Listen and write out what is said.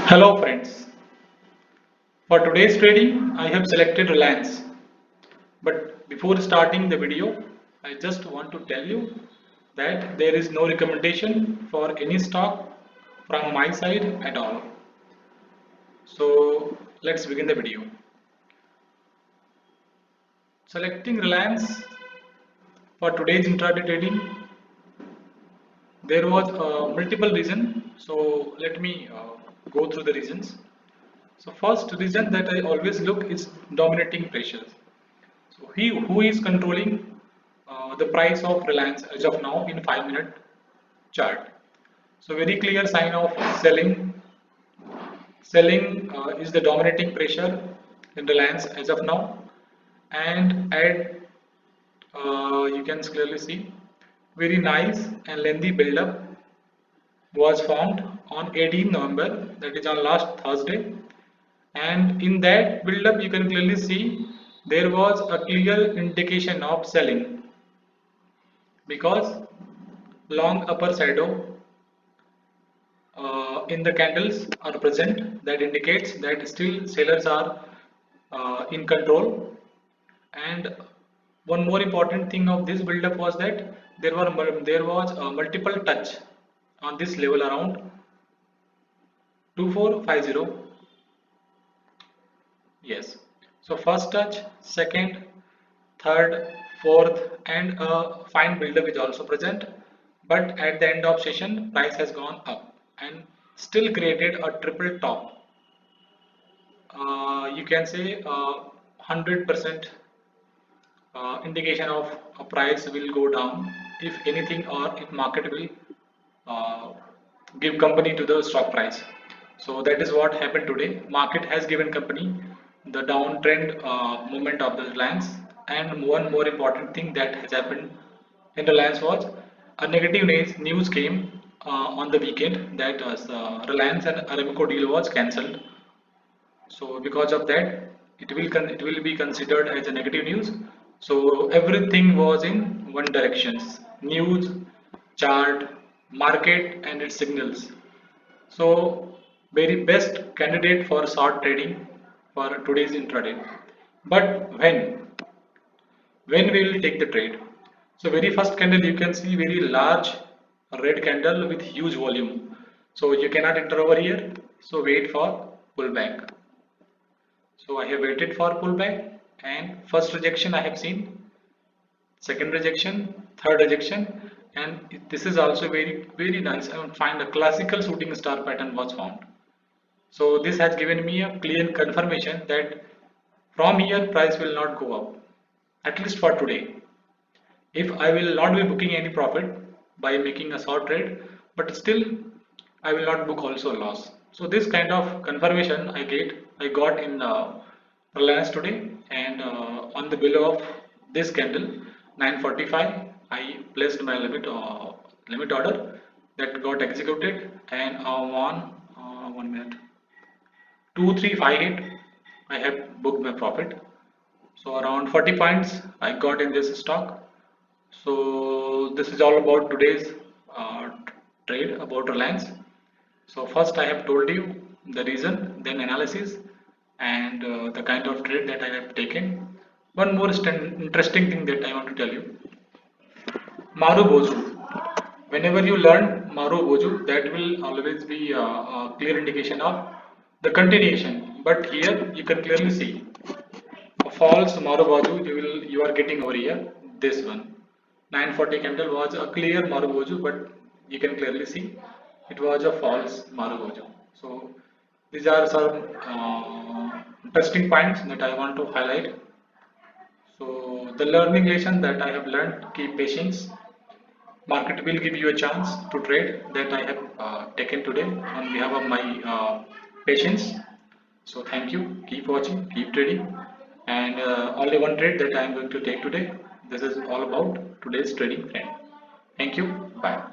Hello friends, for today's trading I have selected Reliance, but before starting the video I just want to tell you that there is no recommendation for any stock from my side at all. So let's begin the video. Selecting Reliance for today's intraday trading, there was multiple reason, so let me go through the reasons. So first reason that I always look is dominating pressures. So he who is controlling the price of Reliance as of now in 5-minute chart. So very clear sign of selling. Selling is the dominating pressure in Reliance as of now, and at you can clearly see very nice and lengthy build-up was formed on 18 November, that is on last Thursday, and in that build-up you can clearly see there was a clear indication of selling because long upper shadow in the candles are present, that indicates that still sellers are in control. And one more important thing of this build up was that there was a multiple touch on this level around 2450. Yes, so first touch, second, third, fourth, and a fine buildup is also present. But at the end of session, price has gone up and still created a triple top. You can say 100% indication of a price will go down if anything, or if market will uh, give company to the stock price. So that is what happened today. Market has given company the downtrend movement of the Reliance, and one more important thing that has happened in Reliance was a negative news came on the weekend that Reliance and Aramco deal was cancelled. So because of that, it will be considered as a negative news. So everything was in one directions: news, chart, market, and its signals. So very best candidate for short trading for today's intraday. But when we will take the trade? So very first candle you can see very large red candle with huge volume. So you cannot enter over here. So wait for pullback. So I have waited for pullback, and first rejection I have seen, second rejection, third rejection, and this is also very nice. I find a classical shooting star pattern was found. So this has given me a clear confirmation that from here price will not go up, at least for today. If I will not be booking any profit by making a short trade, but still I will not book also loss. So this kind of confirmation I got in Reliance today, and on the below of this candle 9:45 I placed my limit order that got executed, and on 1 minute 2358 I have booked my profit. So around 40 points I got in this stock. So this is all about today's uh, trade about Reliance. So first I have told you the reason, then analysis, and the kind of trade that I have taken. One more interesting thing that I want to tell you: Marubozu. Whenever you learn Marubozu, that will always be a clear indication of the continuation. But here you can clearly see a false Marubozu you are getting over here. This one 940 candle was a clear Marubozu, but you can clearly see it was a false Marubozu. So these are some interesting points that I want to highlight. So the learning lesson that I have learned: keep patience. Market will give you a chance to trade. That I have taken today on behalf of my patience. So thank you. Keep watching, keep trading, and only one trade that I am going to take today. This is all about today's trading trend. Thank you. Bye.